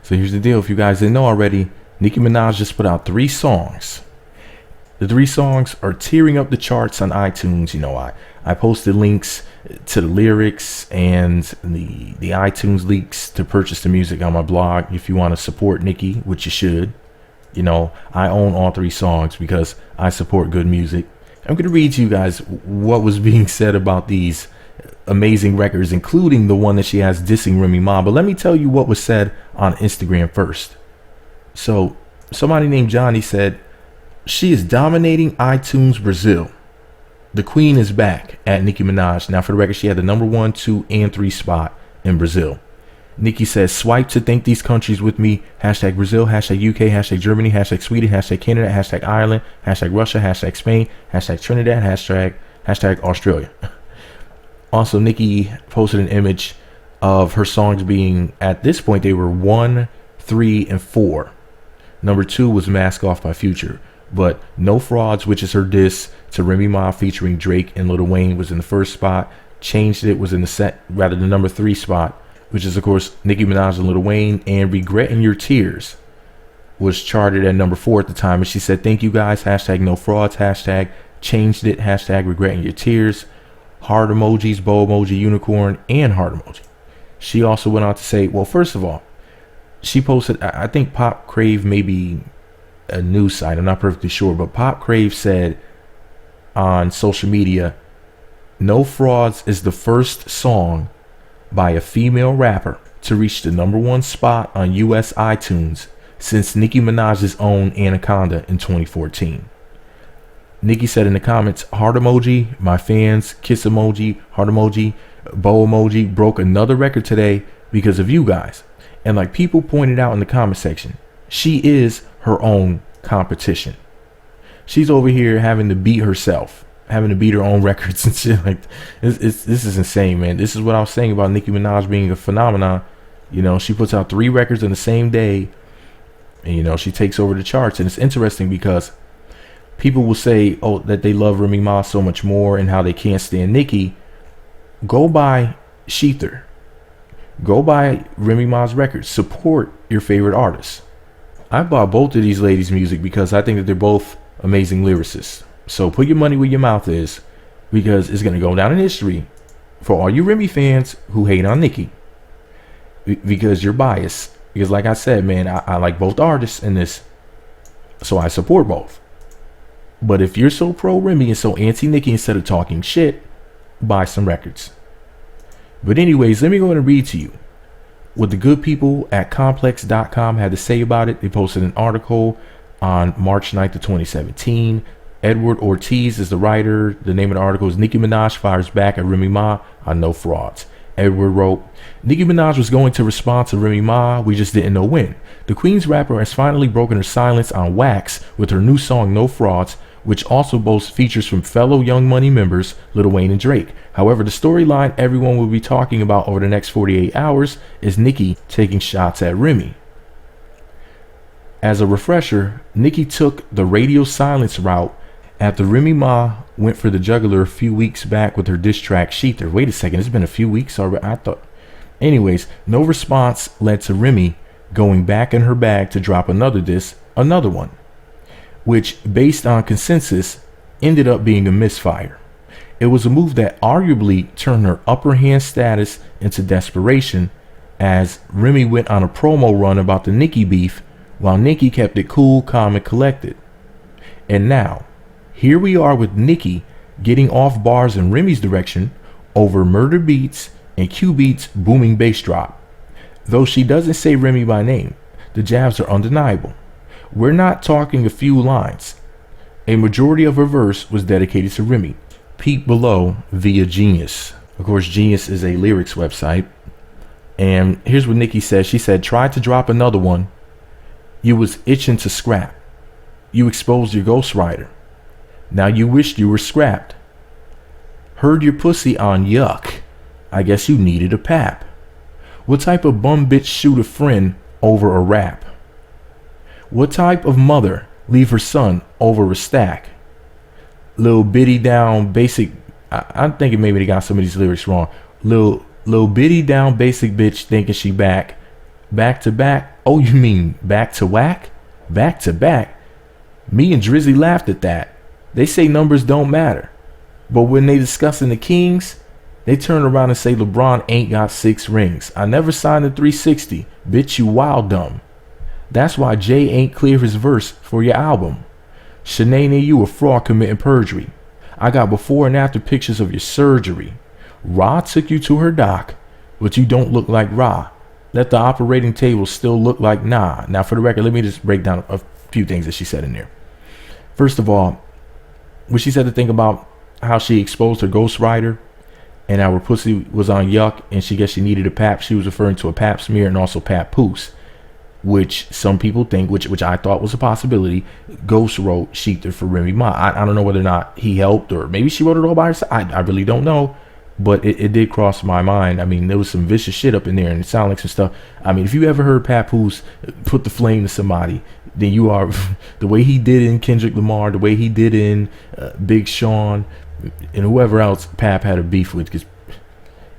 So here's the deal. If you guys didn't know already, Nicki Minaj just put out 3 songs. The 3 songs are tearing up the charts on iTunes. You know, I posted links to the lyrics and the iTunes leaks to purchase the music on my blog. If you want to support Nicki, which you should, you know, I own all 3 songs because I support good music. I'm going to read to you guys what was being said about these amazing records, including the one that she has dissing Remy Ma. But let me tell you what was said on Instagram first. So somebody named Johnny said, she is dominating iTunes Brazil. The queen is back at Nicki Minaj. Now, for the record, she had the number 1, 2, and 3 spot in Brazil. Nicki says, swipe to thank these countries with me. Hashtag Brazil, hashtag UK, hashtag Germany, hashtag Sweden, hashtag Canada, hashtag Ireland, hashtag Russia, hashtag Spain, hashtag Trinidad, hashtag Australia. Also, Nicki posted an image of her songs being, at this point, they were 1, 3, and 4. Number 2 was Mask Off by Future. But No Frauds, which is her diss to Remy Ma featuring Drake and Lil Wayne, was in the first spot. Changed It was in the number 3 spot, which is, of course, Nicki Minaj and Lil Wayne. And Regretting Your Tears was charted at number 4 at the time. And she said, thank you guys. Hashtag No Frauds. Hashtag Changed It. Hashtag Regretting Your Tears. Heart emojis, bow emoji, unicorn, and heart emoji. She also went on to say, well, first of all, she posted, I think Pop Crave, maybe a news site, I'm not perfectly sure, but Pop Crave said on social media, No Frauds is the first song by a female rapper to reach the number 1 spot on US iTunes since Nicki Minaj's own Anaconda in 2014. Nicki said in the comments, heart emoji, my fans, kiss emoji, heart emoji, bow emoji, broke another record today because of you guys. And like people pointed out in the comment section, she is her own competition. She's over here having to beat herself, having to beat her own records and shit. Like this is insane, man. This is what I was saying about Nicki Minaj being a phenomenon. You know, she puts out 3 records in the same day, and you know, she takes over the charts. And it's interesting because people will say, oh, that they love Remy Ma so much more and how they can't stand Nicki. Go buy Sheether. Go buy Remy Ma's records. Support your favorite artists. I bought both of these ladies' music because I think that they're both amazing lyricists. So put your money where your mouth is, because it's going to go down in history for all you Remy fans who hate on Nicki. Because you're biased. Because like I said, man, I like both artists in this. So I support both. But if you're so pro Remy and so anti Nicki, instead of talking shit, buy some records. But anyways, let me go ahead and read to you what the good people at complex.com had to say about it. They posted an article on March 9th of 2017. Edward Ortiz is the writer. The name of the article is Nicki Minaj fires back at Remy Ma on No Frauds. Edward wrote, Nicki Minaj was going to respond to Remy Ma, we just didn't know when. The Queen's rapper has finally broken her silence on wax with her new song No Frauds, which also boasts features from fellow Young Money members Lil Wayne and Drake. However, the storyline everyone will be talking about over the next 48 hours is Nicki taking shots at Remy. As a refresher, Nicki took the radio silence route after Remy Ma went for the jugular a few weeks back with her diss track Sheether. Wait a second, it's been a few weeks already. I thought. Anyways, no response led to Remy going back in her bag to drop another diss, another one, which, based on consensus, ended up being a misfire. It was a move that arguably turned her upper hand status into desperation, as Remy went on a promo run about the Nicki beef, while Nicki kept it cool, calm, and collected. And now, here we are with Nicki getting off bars in Remy's direction over murder beats and Q Beats' booming bass drop. Though she doesn't say Remy by name, the jabs are undeniable. We're not talking a few lines. A majority of her verse was dedicated to Remy. Peep below via Genius. Of course, Genius is a lyrics website. And here's what Nicki says. She said, tried to drop another one. You was itching to scrap. You exposed your ghostwriter. Now you wished you were scrapped. Heard your pussy on yuck. I guess you needed a pap. What type of bum bitch shoot a friend over a rap? What type of mother leave her son over a stack? Lil bitty down basic. I'm thinking maybe they got some of these lyrics wrong. Lil bitty down basic bitch thinking she back. Back to back? Oh, you mean back to whack? Back to back? Me and Drizzy laughed at that. They say numbers don't matter. But when they discussing the Kings, they turn around and say LeBron ain't got 6 rings. I never signed a 360. Bitch, you wild dumb. That's why Jay ain't clear his verse for your album. Shanae, you a fraud committing perjury. I got before and after pictures of your surgery. Ra took you to her doc, but you don't look like Ra. Let the operating table still look like nah. Now, for the record, let me just break down a few things that she said in there. First of all, when she said to think about how she exposed her ghostwriter and how her pussy was on yuck and she guessed she needed a pap, she was referring to a pap smear and also pap poos, which some people think, which I thought was a possibility, Ghost wrote Sheether for Remy Ma. I don't know whether or not he helped or maybe she wrote it all by herself. I really don't know. But it did cross my mind. I mean, there was some vicious shit up in there, and it sounded like some stuff. I mean, if you ever heard Papoose put the flame to somebody, then you are the way he did in Kendrick Lamar, the way he did in Big Sean, and whoever else Pap had a beef with. Because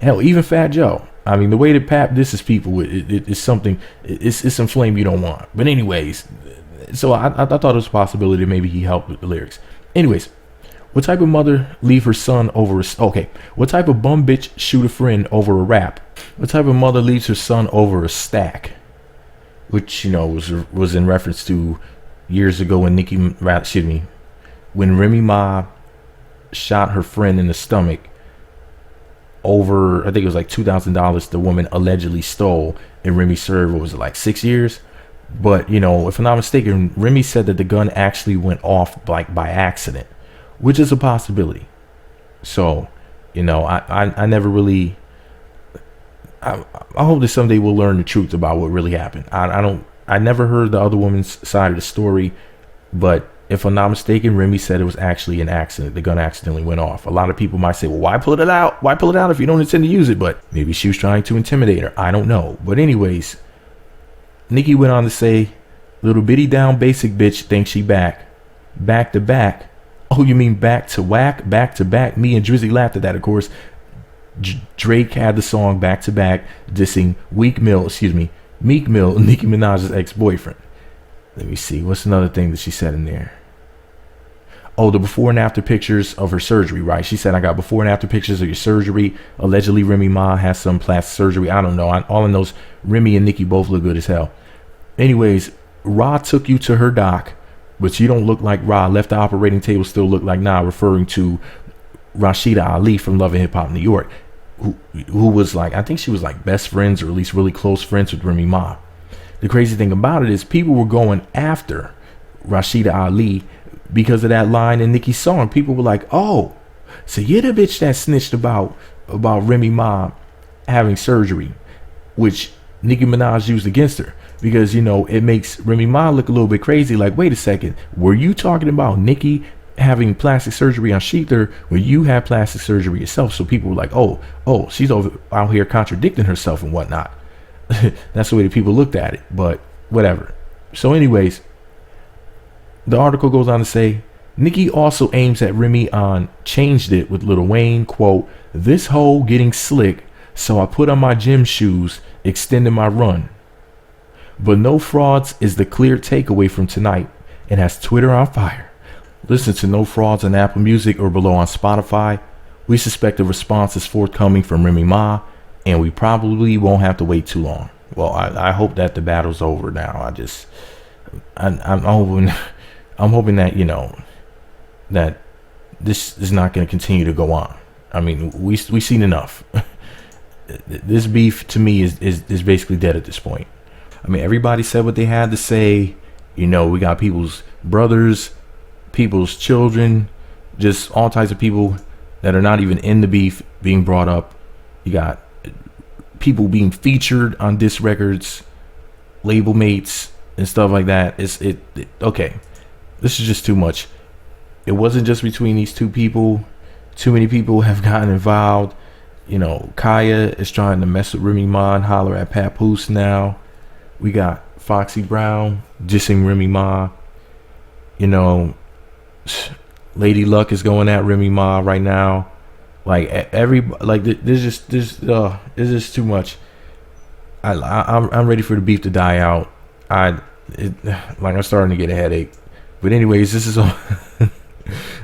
hell, even Fat Joe. I mean, the way that Pap disses people, it's something. It's some flame you don't want. But anyways, so I thought it was a possibility that maybe he helped with the lyrics. Anyways. What type of mother leave her son over what type of bum bitch shoot a friend over a rap? What type of mother leaves her son over a stack? Which, you know, was in reference to years ago when when Remy Ma shot her friend in the stomach over, I think it was like $2,000 the woman allegedly stole, and Remy served, what was it, like 6 years? But, you know, if I'm not mistaken, Remy said that the gun actually went off like by accident, which is a possibility. So, you know, I never really. I hope that someday we'll learn the truth about what really happened. I never heard the other woman's side of the story, but if I'm not mistaken, Remy said it was actually an accident. The gun accidentally went off. A lot of people might say, well, why pull it out? Why pull it out if you don't intend to use it? But maybe she was trying to intimidate her. I don't know. But anyways, Nicki went on to say, little bitty down basic bitch thinks she back to back. Oh, you mean back to whack, back to back? Me and Drizzy laughed at that, of course. Drake had the song back to back, dissing Meek Mill, Nicki Minaj's ex-boyfriend. Let me see. What's another thing that she said in there? Oh, the before and after pictures of her surgery, right? She said, I got before and after pictures of your surgery. Allegedly, Remy Ma has some plastic surgery. I don't know. All I know is Remy and Nicki both look good as hell. Anyways, Ra took you to her doc, but you don't look like Ra. Left the operating table still look like nah, referring to Rashida Ali from Love and Hip Hop New York, who was like, I think she was like best friends or at least really close friends with Remy Ma. The crazy thing about it is people were going after Rashida Ali because of that line in Nicki's song. People were like, oh, so you're the bitch that snitched about Remy Ma having surgery, which Nicki Minaj used against her. Because, you know, it makes Remy Ma look a little bit crazy. Like, wait a second. Were you talking about Nicki having plastic surgery on Sheether when you had plastic surgery yourself? So people were like, oh, she's out here contradicting herself and whatnot. That's the way that people looked at it. But whatever. So anyways, the article goes on to say, Nicki also aims at Remy on Changed It with Lil Wayne. Quote, this hoe getting slick, so I put on my gym shoes, extending my run. But no frauds is the clear takeaway from tonight and has Twitter on fire. Listen to No Frauds on Apple Music or below on Spotify. We suspect a response is forthcoming from Remy Ma, and we probably won't have to wait too long. Well, I hope that the battle's over now. I'm hoping that, you know, that this is not going to continue to go on. I mean, we've seen enough. This beef to me is basically dead at this point. I mean, everybody said what they had to say. You know, we got people's brothers, people's children, just all types of people that are not even in the beef being brought up. You got people being featured on diss records, label mates, and stuff like that. Okay. This is just too much. It wasn't just between these two people. Too many people have gotten involved. You know, Kaya is trying to mess with Remy Ma and holler at Papoose now. We got Foxy Brown dissing Remy Ma. You know, Lady Luck is going at Remy Ma right now. Like there's just too much. I'm ready for the beef to die out. I'm starting to get a headache. But anyways, this is all.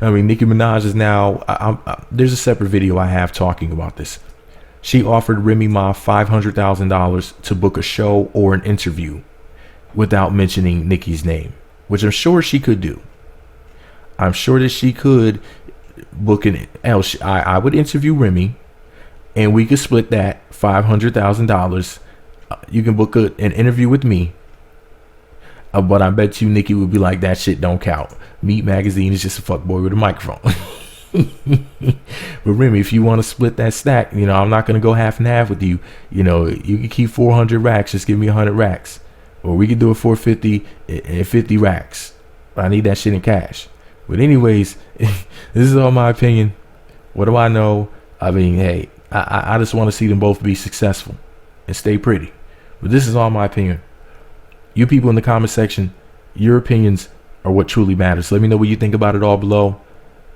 I mean, Nicki Minaj is now. There's a separate video I have talking about this. She offered Remy Ma $500,000 to book a show or an interview without mentioning Nicki's name, which I'm sure she could do. I'm sure that she could book an. I would interview Remy, and we could split that $500,000. You can book an interview with me. But I bet you Nicki would be like, that shit don't count. Meat Magazine is just a fuckboy with a microphone. But Remy, if you want to split that stack, you know, I'm not going to go half and half with you. You know, you can keep 400 racks. Just give me 100 racks. Or we could do it 450 and 50 racks. I need that shit in cash. But anyways, this is all my opinion. What do I know? I mean, hey, I just want to see them both be successful and stay pretty. But this is all my opinion. You people in the comment section, your opinions are what truly matters. Let me know what you think about it all below.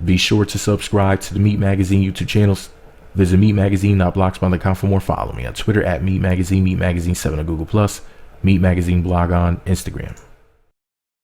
Be sure to subscribe to the Meat Magazine YouTube channels. Visit meatmagazine.blogspot.com for more. Follow me on Twitter at Meat Magazine, Meat Magazine 7 on Google+, Meat Magazine blog on Instagram.